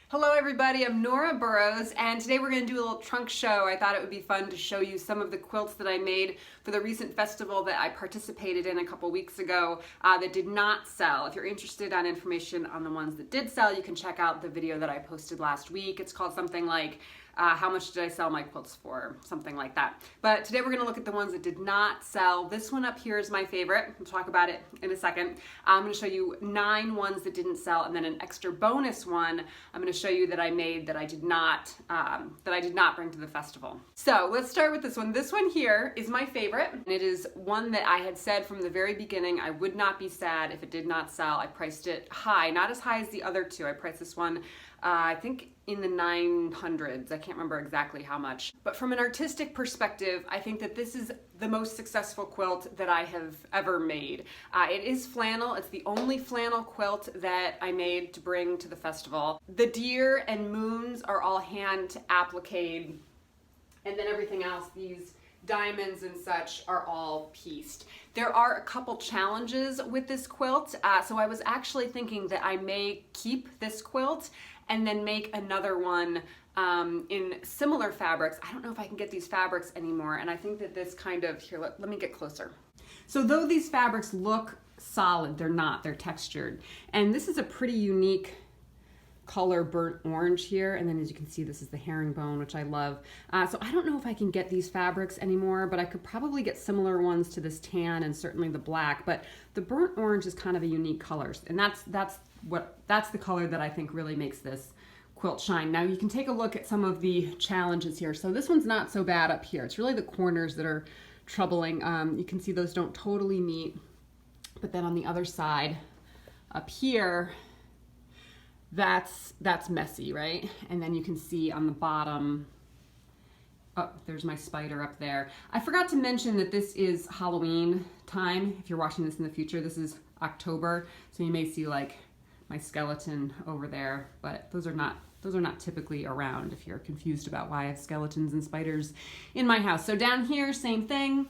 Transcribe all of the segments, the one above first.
Hello everybody, I'm Nora Burrows, and today we're going to do a little trunk show. I thought it would be fun to show you some of the quilts that I made for the recent festival that I participated in a couple weeks ago that did not sell. If you're interested in information on the ones that did sell, you can check out the video that I posted last week. It's called something like how much did I sell my quilts for? Something like that. But today we're going to look at the ones that did not sell. This one up here is my favorite. We'll talk about it in a second. I'm going to show you 9 ones that didn't sell, and then an extra bonus one I'm going to show you that I made that I did not bring to the festival. So let's start with this one. This one here is my favorite, and it is one that I had said from the very beginning I would not be sad if it did not sell. I priced it high, not as high as the other two. I priced this one I think in the 900s. I can't remember exactly how much. But from an artistic perspective, I think that this is the most successful quilt that I have ever made. It is flannel. It's the only flannel quilt that I made to bring to the festival. The deer and moons are all hand appliqued, and then everything else, these diamonds and such, are all pieced. There are a couple challenges with this quilt, so I was actually thinking that I may keep this quilt and then make another one in similar fabrics. I don't know if I can get these fabrics anymore, and I think that this kind of, here, let me get closer. So though these fabrics look solid, they're not, they're textured. And this is a pretty unique color, burnt orange here, and then as you can see, this is the herringbone, which I love. So I don't know if I can get these fabrics anymore, but I could probably get similar ones to this tan and certainly the black, but the burnt orange is kind of a unique color, and that's the color that I think really makes this quilt shine. Now you can take a look at some of the challenges here. So this one's not so bad up here. It's really the corners that are troubling. You can see those don't totally meet, but then on the other side up here, that's messy, right? And then you can see on the bottom, oh, there's my spider up there. I forgot to mention that this is Halloween time. If you're watching this in the future, this is October, so you may see like my skeleton over there, but those are not typically around if you're confused about why I have skeletons and spiders in my house. So down here, same thing.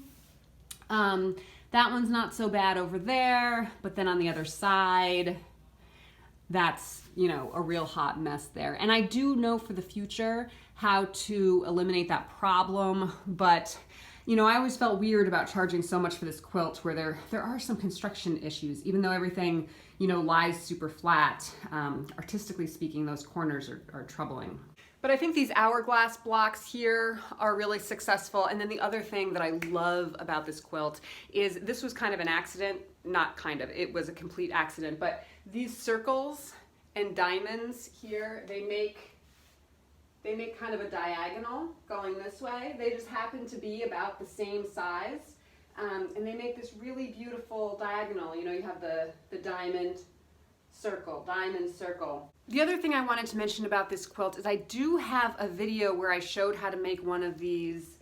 That one's not so bad over there, but then on the other side, that's, you know, a real hot mess there. And I do know for the future how to eliminate that problem, but you know, I always felt weird about charging so much for this quilt where there are some construction issues, even though everything, you know, lies super flat. Artistically speaking, those corners are troubling. But I think these hourglass blocks here are really successful. And then the other thing that I love about this quilt is this was kind of an accident, not kind of, it was a complete accident, but these circles and diamonds here, they make kind of a diagonal going this way. They just happen to be about the same size, and they make this really beautiful diagonal. You know, you have the diamond, circle, diamond, circle. The other thing I wanted to mention about this quilt is I do have a video where I showed how to make one of these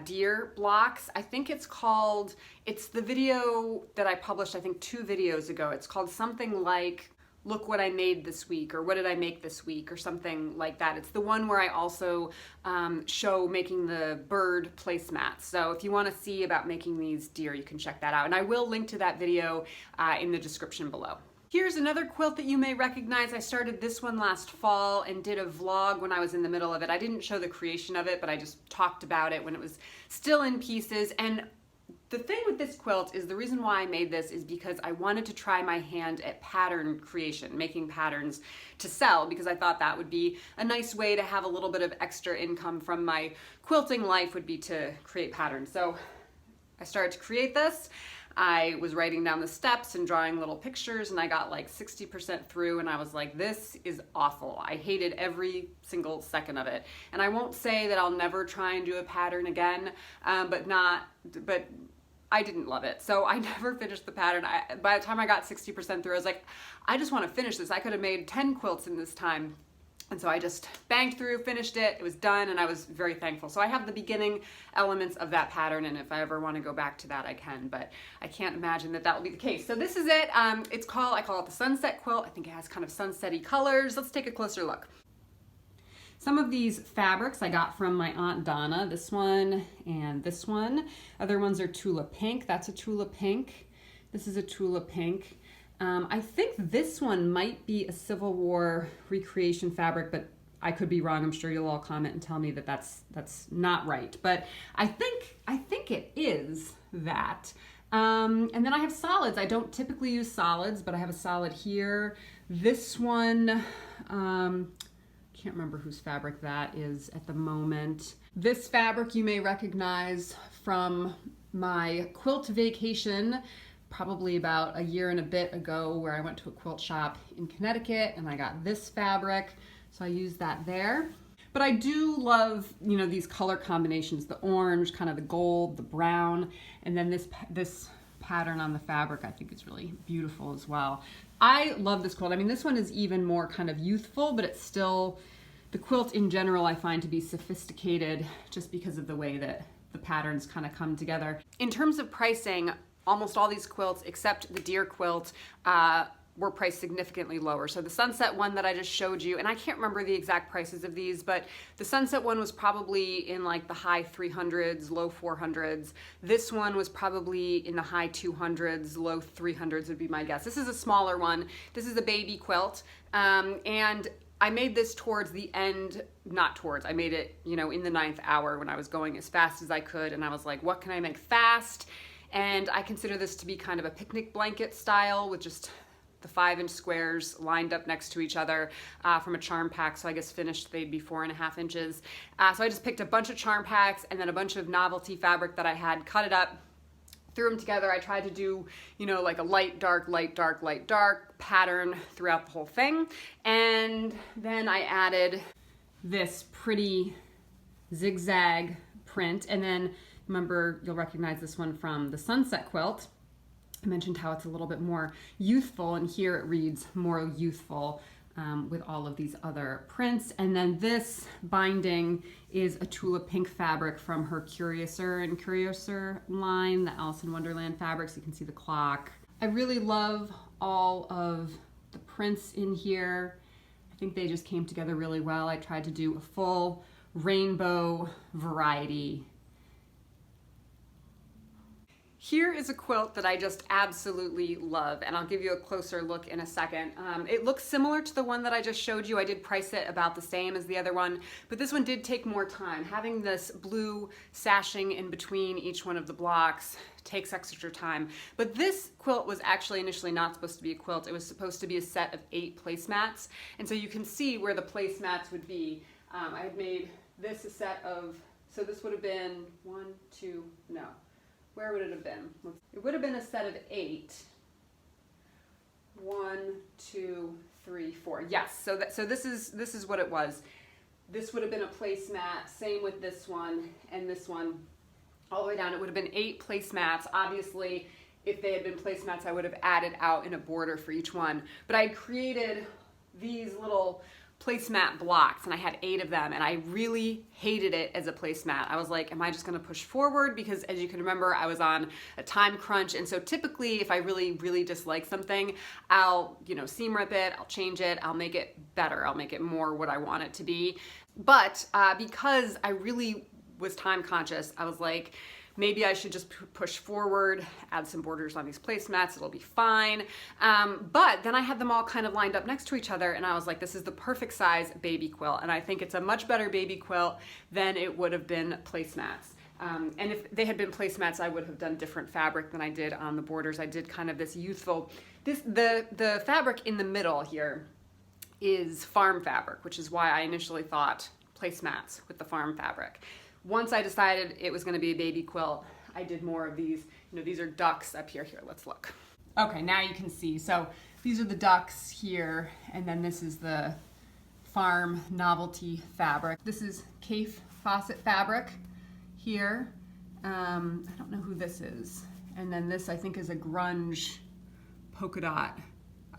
deer blocks. I think it's the video that I published, I think 2 videos ago. It's called something like, look what I made this week, or what did I make this week, or something like that. It's the one where I also show making the bird placemats. So if you want to see about making these deer, you can check that out. And I will link to that video in the description below. Here's another quilt that you may recognize. I started this one last fall and did a vlog when I was in the middle of it. I didn't show the creation of it, but I just talked about it when it was still in pieces. And the thing with this quilt is the reason why I made this is because I wanted to try my hand at pattern creation, making patterns to sell, because I thought that would be a nice way to have a little bit of extra income from my quilting life, would be to create patterns. So I started to create this. I was writing down the steps and drawing little pictures, and I got like 60% through, and I was like, this is awful. I hated every single second of it. And I won't say that I'll never try and do a pattern again, but I didn't love it. So I never finished the pattern. By the time I got 60% through, I was like, I just want to finish this. I could have made 10 quilts in this time. And so I just banged through, finished it, it was done, and I was very thankful. So I have the beginning elements of that pattern, and if I ever want to go back to that, I can, but I can't imagine that that will be the case. So this is it. I call it the Sunset Quilt. I think it has kind of sunsetty colors. Let's take a closer look. Some of these fabrics I got from my Aunt Donna, this one and this one. Other ones are Tula Pink. That's a Tula Pink. This is a Tula Pink. I think this one might be a Civil War recreation fabric, but I could be wrong. I'm sure you'll all comment and tell me that that's not right. But I think it is that. And then I have solids. I don't typically use solids, but I have a solid here. This one, can't remember whose fabric that is at the moment. This fabric you may recognize from my quilt vacation, probably about a year and a bit ago, where I went to a quilt shop in Connecticut and I got this fabric. So I use that there. But I do love, you know, these color combinations, the orange, kind of the gold, the brown, and then this pattern on the fabric I think is really beautiful as well. I love this quilt. I mean, this one is even more kind of youthful, but it's still, the quilt in general I find to be sophisticated just because of the way that the patterns kind of come together. In terms of pricing, almost all these quilts, except the deer quilt, were priced significantly lower. So the Sunset one that I just showed you, and I can't remember the exact prices of these, but the Sunset one was probably in like the high 300s, low 400s. This one was probably in the high 200s, low 300s would be my guess. This is a smaller one. This is a baby quilt, and I made this towards the end, not towards, I made it, you know, in the 9th hour when I was going as fast as I could, and I was like, what can I make fast? And I consider this to be kind of a picnic blanket style with just the 5-inch squares lined up next to each other from a charm pack. So I guess finished they'd be 4.5 inches. So I just picked a bunch of charm packs and then a bunch of novelty fabric that I had, cut it up, threw them together. I tried to do, you know, like a light, dark, light, dark, light, dark pattern throughout the whole thing. And then I added this pretty zigzag print. And then remember, you'll recognize this one from the Sunset Quilt. I mentioned how it's a little bit more youthful, and here it reads more youthful with all of these other prints. And then this binding is a Tulip Pink fabric from her Curiouser and Curiouser line, the Alice in Wonderland fabrics. You can see the clock. I really love all of the prints in here. I think they just came together really well. I tried to do a full rainbow variety. Here is a quilt that I just absolutely love, and I'll give you a closer look in a second. It looks similar to the one that I just showed you. I did price it about the same as the other one, but this one did take more time. Having this blue sashing in between each one of the blocks takes extra time. But this quilt was actually initially not supposed to be a quilt. It was supposed to be a set of 8 placemats, and so you can see where the placemats would be. I had made this a set of, so this would have been where would it have been? It would have been a set of 8. 1, 2, 3, 4. Yes, so this is what it was. This would have been a placemat, same with this one and this one. All the way down, it would have been 8 placemats. Obviously, if they had been placemats, I would have added out in a border for each one. But I created these little placemat blocks, and I had 8 of them, and I really hated it as a placemat. I was like, am I just gonna push forward? Because as you can remember, I was on a time crunch, and so typically if I really, really dislike something, I'll, you know, seam rip it, I'll change it, I'll make it better, I'll make it more what I want it to be. But because I really was time conscious, I was like, maybe I should just push forward, add some borders on these placemats, it'll be fine. But then I had them all kind of lined up next to each other, and I was like, this is the perfect size baby quilt. And I think it's a much better baby quilt than it would have been placemats. And if they had been placemats, I would have done different fabric than I did on the borders. I did kind of this youthful, the fabric in the middle here is farm fabric, which is why I initially thought placemats with the farm fabric. Once I decided it was going to be a baby quilt, I did more of these. You know, these are ducks up here. Here, let's look. Okay, now you can see. So these are the ducks here, and then this is the farm novelty fabric. This is Cafe Fawcett fabric here. I don't know who this is. And then this, I think, is a grunge polka dot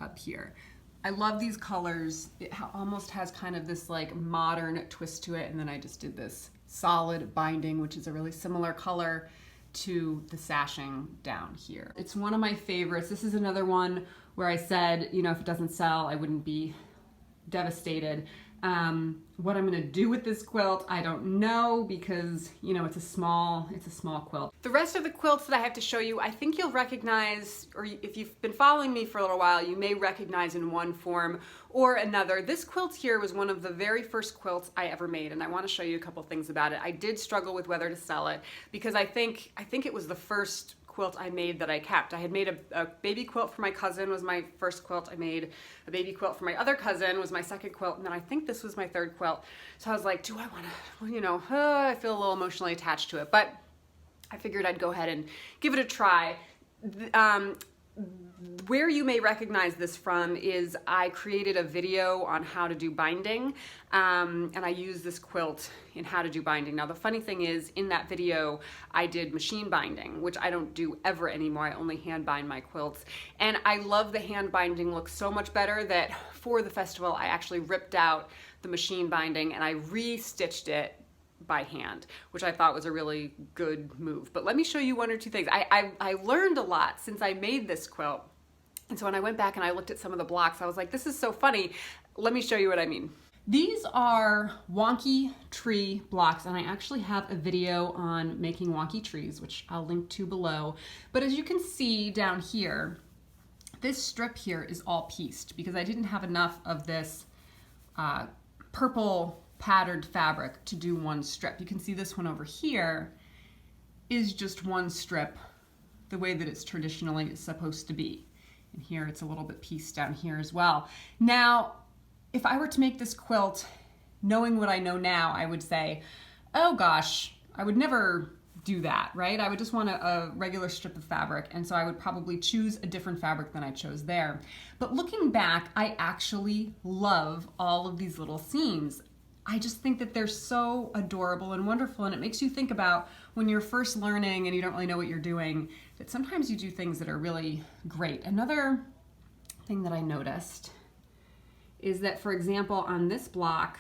up here. I love these colors. It almost has kind of this like modern twist to it, and then I just did this solid binding, which is a really similar color to the sashing down here. It's one of my favorites. This is another one where I said, you know, if it doesn't sell, I wouldn't be devastated. What I'm gonna do with this quilt, I don't know, because you know, it's a small quilt. The rest of the quilts that I have to show you, I think you'll recognize, or if you've been following me for a little while, you may recognize in one form or another. This quilt here was one of the very first quilts I ever made, and I want to show you a couple things about it. I did struggle with whether to sell it because I think it was the first quilt I made that I kept. I had made a baby quilt for my cousin, was my first quilt. I made a baby quilt for my other cousin, was my second quilt, and then I think this was my third quilt. So I was like, do I want to, you know, I feel a little emotionally attached to it, but I figured I'd go ahead and give it a try. Where you may recognize this from is I created a video on how to do binding, and I used this quilt in how to do binding. Now the funny thing is, in that video I did machine binding, which I don't do ever anymore. I only hand bind my quilts, and I love the hand binding look so much better that for the festival I actually ripped out the machine binding and I re-stitched it by hand, which I thought was a really good move. But let me show you one or two things. I learned a lot since I made this quilt. And so when I went back and I looked at some of the blocks, I was like, this is so funny. Let me show you what I mean. These are Wonky Tree blocks, and I actually have a video on making Wonky Trees, which I'll link to below. But as you can see down here, this strip here is all pieced because I didn't have enough of this purple patterned fabric to do one strip. You can see this one over here is just one strip the way that it's traditionally supposed to be. And here it's a little bit pieced down here as well. Now, if I were to make this quilt, knowing what I know now, I would say, oh gosh, I would never do that, right? I would just want a regular strip of fabric, and so I would probably choose a different fabric than I chose there. But looking back, I actually love all of these little seams. I just think that they're so adorable and wonderful, and it makes you think about when you're first learning and you don't really know what you're doing, that sometimes you do things that are really great. Another thing that I noticed is that, for example, on this block,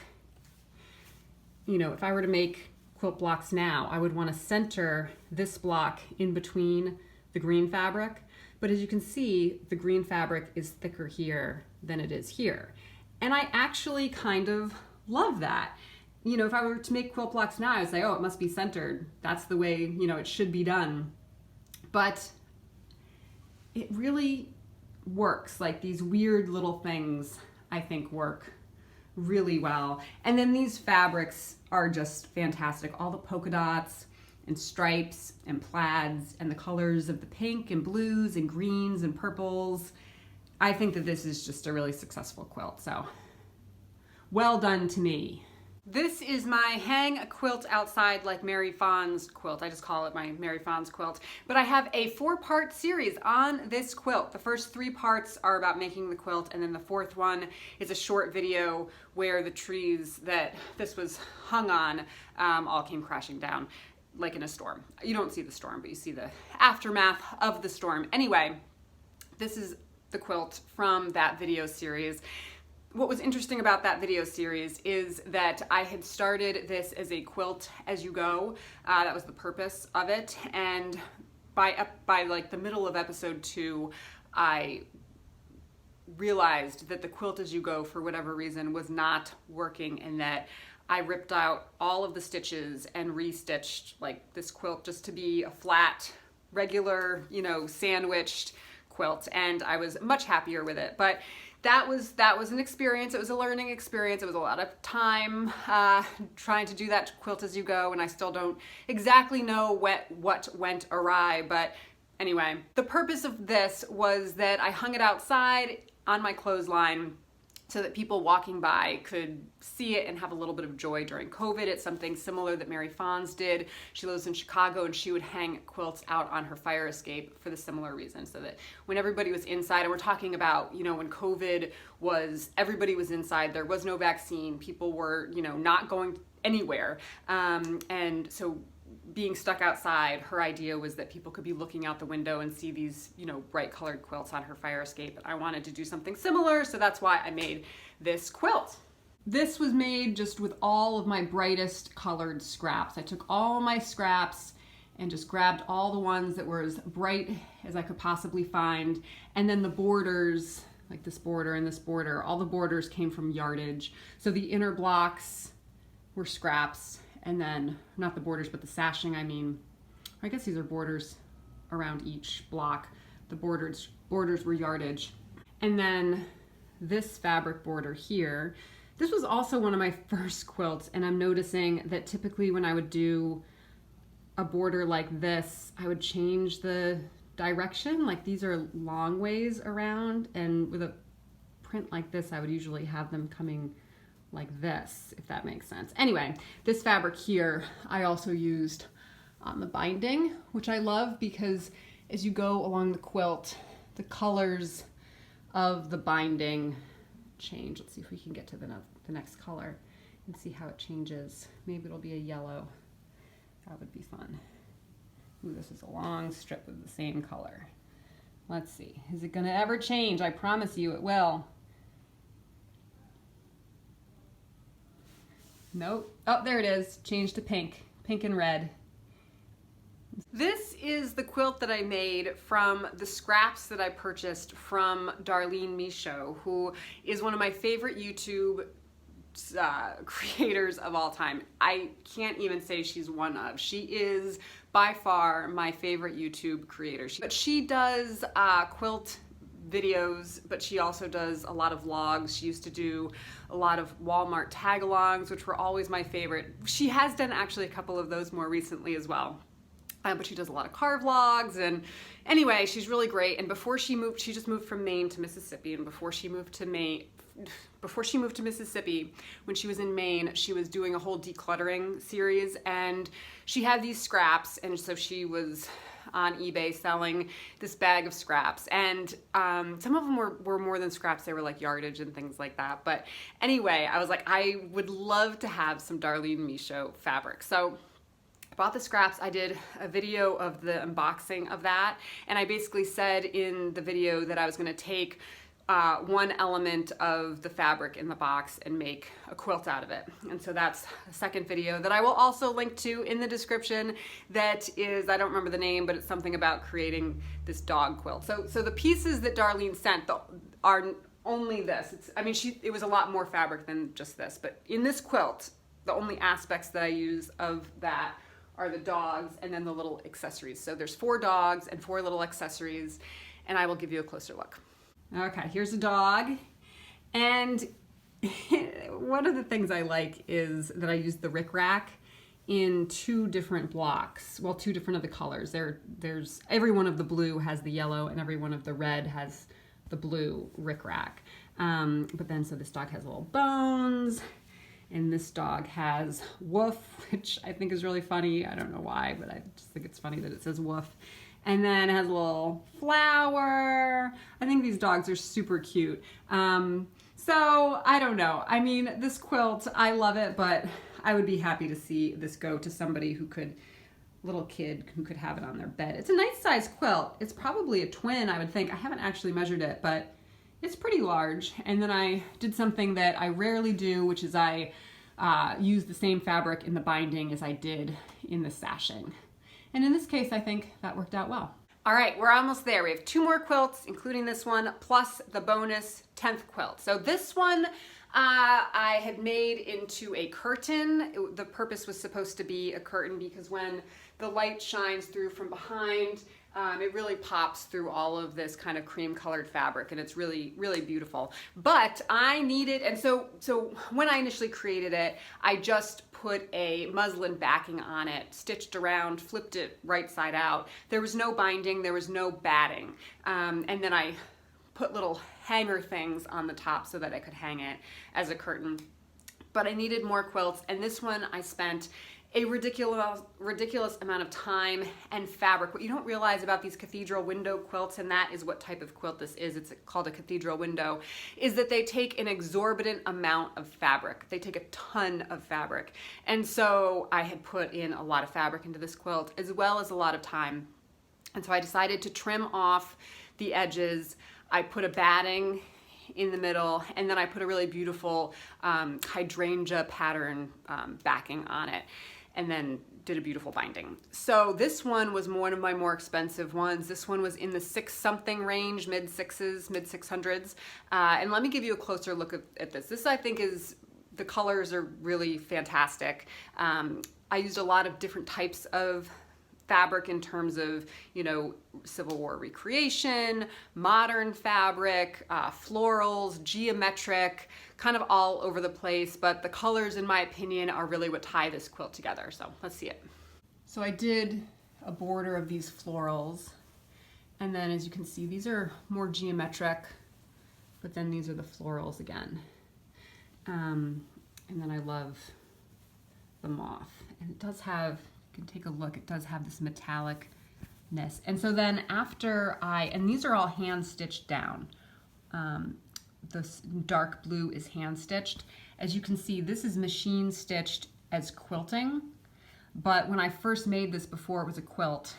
you know, if I were to make quilt blocks now, I would want to center this block in between the green fabric, but as you can see, the green fabric is thicker here than it is here. And I actually kind of love that. You know, if I were to make quilt blocks now, I would say, oh, it must be centered. That's the way, you know, it should be done. But it really works. Like, these weird little things, I think, work really well. And then these fabrics are just fantastic. All the polka dots and stripes and plaids and the colors of the pink and blues and greens and purples. I think that this is just a really successful quilt. So well done to me. This is my hang a quilt outside like Mary Fons quilt. I just call it my Mary Fons quilt. But I have a 4-part series on this quilt. The first 3 parts are about making the quilt, and then the 4th one is a short video where the trees that this was hung on all came crashing down like in a storm. You don't see the storm, but you see the aftermath of the storm. Anyway, this is the quilt from that video series. What was interesting about that video series is that I had started this as a quilt as you go. That was the purpose of it. And by like the middle of episode 2, I realized that the quilt as you go, for whatever reason, was not working, and that I ripped out all of the stitches and restitched like this quilt just to be a flat, regular, you know, sandwiched quilt, and I was much happier with it. But that was an experience. It was a learning experience. It was a lot of time trying to do that quilt as you go, and I still don't exactly know what went awry. But anyway, the purpose of this was that I hung it outside on my clothesline so that people walking by could see it and have a little bit of joy during COVID. It's something similar that Mary Fons did. She lives in Chicago, and she would hang quilts out on her fire escape for the similar reason, so that when everybody was inside, and we're talking about, you know, when COVID was, everybody was inside, there was no vaccine, people were, you know, not going anywhere. And so being stuck outside, her idea was that people could be looking out the window and see these, you know, bright colored quilts on her fire escape. And I wanted to do something similar, so that's why I made this quilt. This was made just with all of my brightest colored scraps. I took all my scraps and just grabbed all the ones that were as bright as I could possibly find. And then the borders like this border and this border. All the borders came from yardage. So the inner blocks were scraps, and then, not the borders, but the sashing, I guess these are borders around each block. The borders were yardage. And then this fabric border here, this was also one of my first quilts, and I'm noticing that typically when I would do a border like this, I would change the direction. Like these are long ways around, and with a print like this, I would usually have them coming like this, if that makes sense. Anyway, this fabric here, I also used on the binding, which I love because as you go along the quilt, the colors of the binding change. Let's see if we can get to the next color and see how it changes. Maybe it'll be a yellow. That would be fun. Ooh, this is a long strip of the same color. Let's see. Is it gonna ever change? I promise you it will. Nope. Oh, there it is. Changed to pink. Pink and red. This is the quilt that I made from the scraps that I purchased from Darlene Michaud, who is one of my favorite YouTube creators of all time. I can't even say she's one of. She is by far my favorite YouTube creator. But she does quilt videos, but she also does a lot of vlogs. She used to do a lot of Walmart tag-alongs, which were always my favorite. She has done actually a couple of those more recently as well. But she does a lot of car vlogs, and anyway, she's really great. And before she moved, she just moved from Maine to Mississippi, and before she moved to Mississippi, when she was in Maine, she was doing a whole decluttering series, and she had these scraps, and so she was on eBay selling this bag of scraps, and some of them were more than scraps. They were like yardage and things like that. But anyway, I was like, I would love to have some Darlene Michaud fabric. So I bought the scraps. I did a video of the unboxing of that, and I basically said in the video that I was going to take one element of the fabric in the box and make a quilt out of it. And so that's a second video that I will also link to in the description. That is, I don't remember the name, but it's something about creating this dog quilt. So the pieces that Darlene sent are only this. It was a lot more fabric than just this, but in this quilt, the only aspects that I use of that are the dogs and then the little accessories. So there's 4 dogs and 4 little accessories, and I will give you a closer look. Okay, here's a dog, and one of the things I like is that I use the rickrack in 2 different blocks. Well, 2 different of the colors. There's every one of the blue has the yellow, and every one of the red has the blue rickrack. But then, so this dog has little bones, and this dog has woof, which I think is really funny. I don't know why, but I just think it's funny that it says woof. And then it has a little flower. I think these dogs are super cute. So I don't know. This quilt, I love it, but I would be happy to see this go to somebody little kid who could have it on their bed. It's a nice size quilt. It's probably a twin, I would think. I haven't actually measured it, but it's pretty large. And then I did something that I rarely do, which is I use the same fabric in the binding as I did in the sashing. And in this case, I think that worked out well. All right, we're almost there. We have 2 more quilts, including this one, plus the bonus 10th quilt. So this one I had made into a curtain. The purpose was supposed to be a curtain because when the light shines through from behind, it really pops through all of this kind of cream colored fabric, and it's really, really beautiful. But I needed, and so when I initially created it, I just put a muslin backing on it, stitched around, flipped it right side out. There was no binding, there was no batting. And then I put little hanger things on the top so that I could hang it as a curtain. But I needed more quilts, and this one I spent a ridiculous amount of time and fabric. What you don't realize about these cathedral window quilts, and that is what type of quilt this is, it's called a cathedral window, is that they take an exorbitant amount of fabric. They take a ton of fabric. And so I had put in a lot of fabric into this quilt, as well as a lot of time. And so I decided to trim off the edges. I put a batting in the middle, and then I put a really beautiful hydrangea pattern backing on it. and then did a beautiful binding. So this one was one of my more expensive ones. This one was in the 6-something range, mid-6s, mid-600s. And let me give you a closer look at this. This, I think, is, the colors are really fantastic. I used a lot of different types of fabric in terms of, you know, Civil War recreation, modern fabric, florals, geometric, kind of all over the place, but the colors, in my opinion, are really what tie this quilt together. So let's see it. So I did a border of these florals, and then as you can see, these are more geometric, but then these are the florals again. And then I love the moth, and it does have, you can take a look, it does have this metallicness. And so then after and these are all hand stitched down. This dark blue is hand stitched. As you can see, this is machine stitched as quilting, but when I first made this before it was a quilt,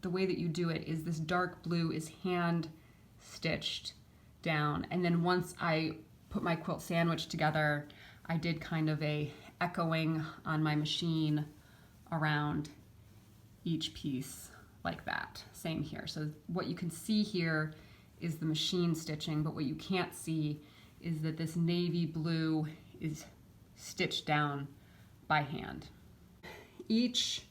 the way that you do it is this dark blue is hand stitched down, and then once I put my quilt sandwich together, I did kind of a echoing on my machine around each piece like that. Same here. So what you can see here is the machine stitching, but what you can't see is that this navy blue is stitched down by hand. Each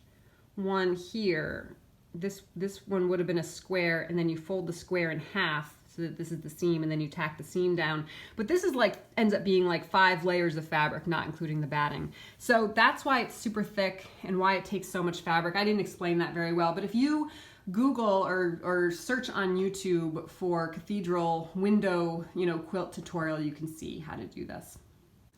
one here, this one would have been a square, and then you fold the square in half so that this is the seam, and then you tack the seam down. But this is like, ends up being like 5 layers of fabric, not including the batting. So that's why it's super thick and why it takes so much fabric. I didn't explain that very well, but if you Google or search on YouTube for cathedral window, you know, quilt tutorial, you can see how to do this.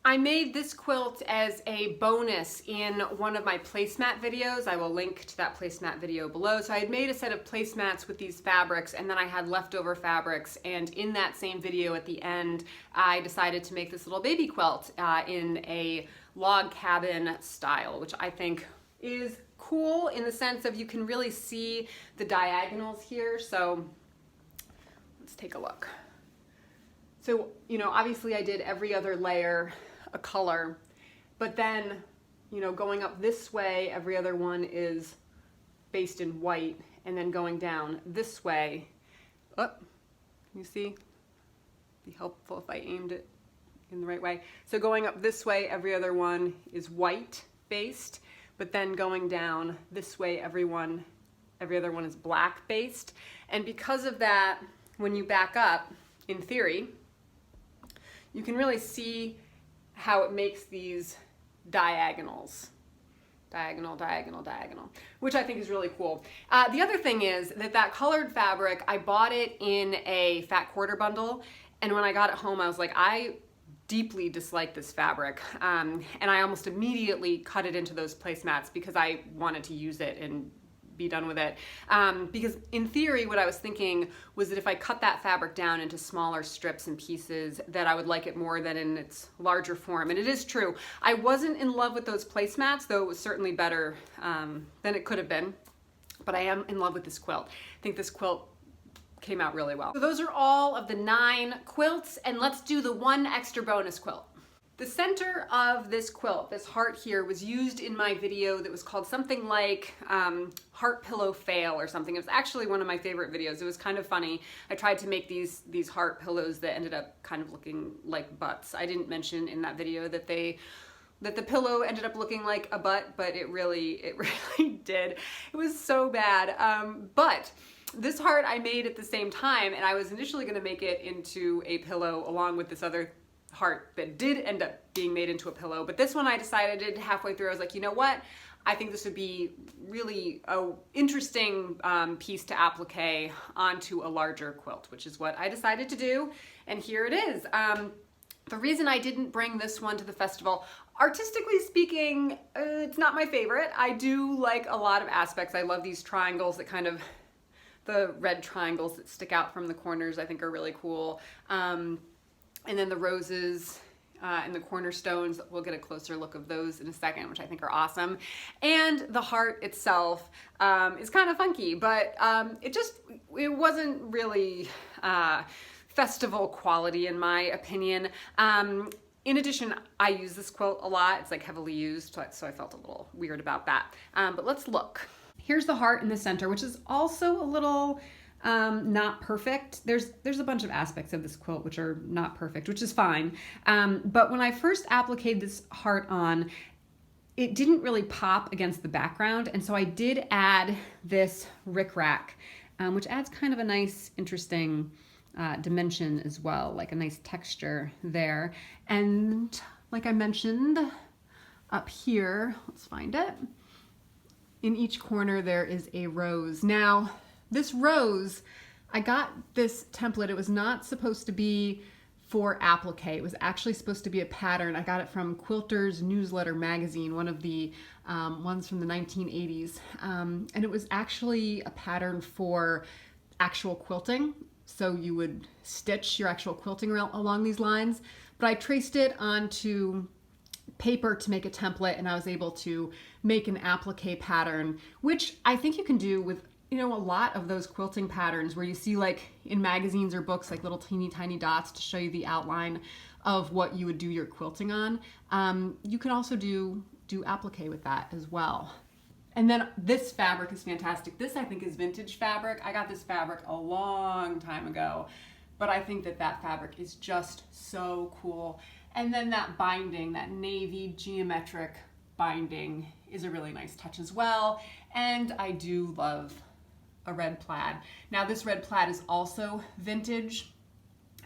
I made this quilt as a bonus in one of my placemat videos. I will link to that placemat video below. So I had made a set of placemats with these fabrics, and then I had leftover fabrics, and in that same video at the end, I decided to make this little baby quilt in a log cabin style, which I think is cool in the sense of you can really see the diagonals here. So let's take a look. So, you know, obviously I did every other layer a color, but then, you know, going up this way, every other one is based in white, and then going down this way, can you see? It'd be helpful if I aimed it in the right way. So going up this way, every other one is white based, but then going down this way, every other one is black based. And because of that, when you back up, in theory, you can really see how it makes these diagonals. Diagonal, diagonal, diagonal, which I think is really cool. The other thing is that colored fabric, I bought it in a fat quarter bundle, and when I got it home, I was like, I deeply dislike this fabric, and I almost immediately cut it into those placemats because I wanted to use it and be done with it. Because in theory, what I was thinking was that if I cut that fabric down into smaller strips and pieces, that I would like it more than in its larger form. And it is true. I wasn't in love with those placemats, though it was certainly better than it could have been. But I am in love with this quilt. I think this quilt came out really well. So those are all of the 9 quilts, and let's do the one extra bonus quilt. The center of this quilt, this heart here, was used in my video that was called something like Heart Pillow Fail or something. It was actually one of my favorite videos. It was kind of funny. I tried to make these heart pillows that ended up kind of looking like butts. I didn't mention in that video that the pillow ended up looking like a butt, but it really did. It was so bad. But this heart I made at the same time, and I was initially going to make it into a pillow along with this other heart that did end up being made into a pillow. But this one I decided halfway through, I was like, you know what? I think this would be really an interesting piece to applique onto a larger quilt, which is what I decided to do. And here it is. The reason I didn't bring this one to the festival, artistically speaking, it's not my favorite. I do like a lot of aspects. I love these triangles that kind of, the red triangles that stick out from the corners I think are really cool. And then the roses and the cornerstones, we'll get a closer look of those in a second, which I think are awesome. And the heart itself is kind of funky, but it wasn't really festival quality in my opinion. In addition, I use this quilt a lot. It's like heavily used, so I felt a little weird about that. But let's look. Here's the heart in the center, which is also a little not perfect. There's a bunch of aspects of this quilt which are not perfect, which is fine. But when I first appliqued this heart on, it didn't really pop against the background, and so I did add this rickrack, which adds kind of a nice, interesting dimension as well, like a nice texture there. And like I mentioned, up here, let's find it, in each corner there is a rose. Now, this rose, I got this template. It was not supposed to be for applique. It was actually supposed to be a pattern. I got it from Quilter's Newsletter magazine, one of the ones from the 1980s. And it was actually a pattern for actual quilting. So you would stitch your actual quilting along these lines. But I traced it onto paper to make a template, and I was able to make an applique pattern, which I think you can do with, you know, a lot of those quilting patterns where you see, like in magazines or books, like little teeny tiny dots to show you the outline of what you would do your quilting on. You can also do applique with that as well. And then this fabric is fantastic. This, I think, is vintage fabric. I got this fabric a long time ago, but I think that fabric is just so cool. And then that binding, that navy geometric binding, is a really nice touch as well. And I do love a red plaid. Now, this red plaid is also vintage,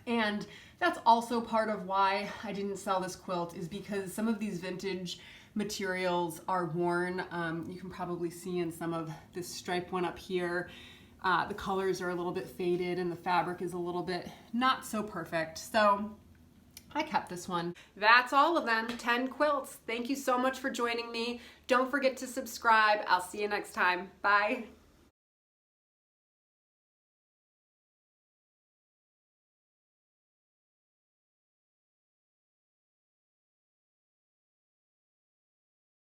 and that's also part of why I didn't sell this quilt, is because some of these vintage materials are worn. You can probably see in some of this striped one up here, the colors are a little bit faded and the fabric is a little bit not so perfect. So I kept this one. That's all of them, 10 quilts. Thank you so much for joining me. Don't forget to subscribe. I'll see you next time. Bye.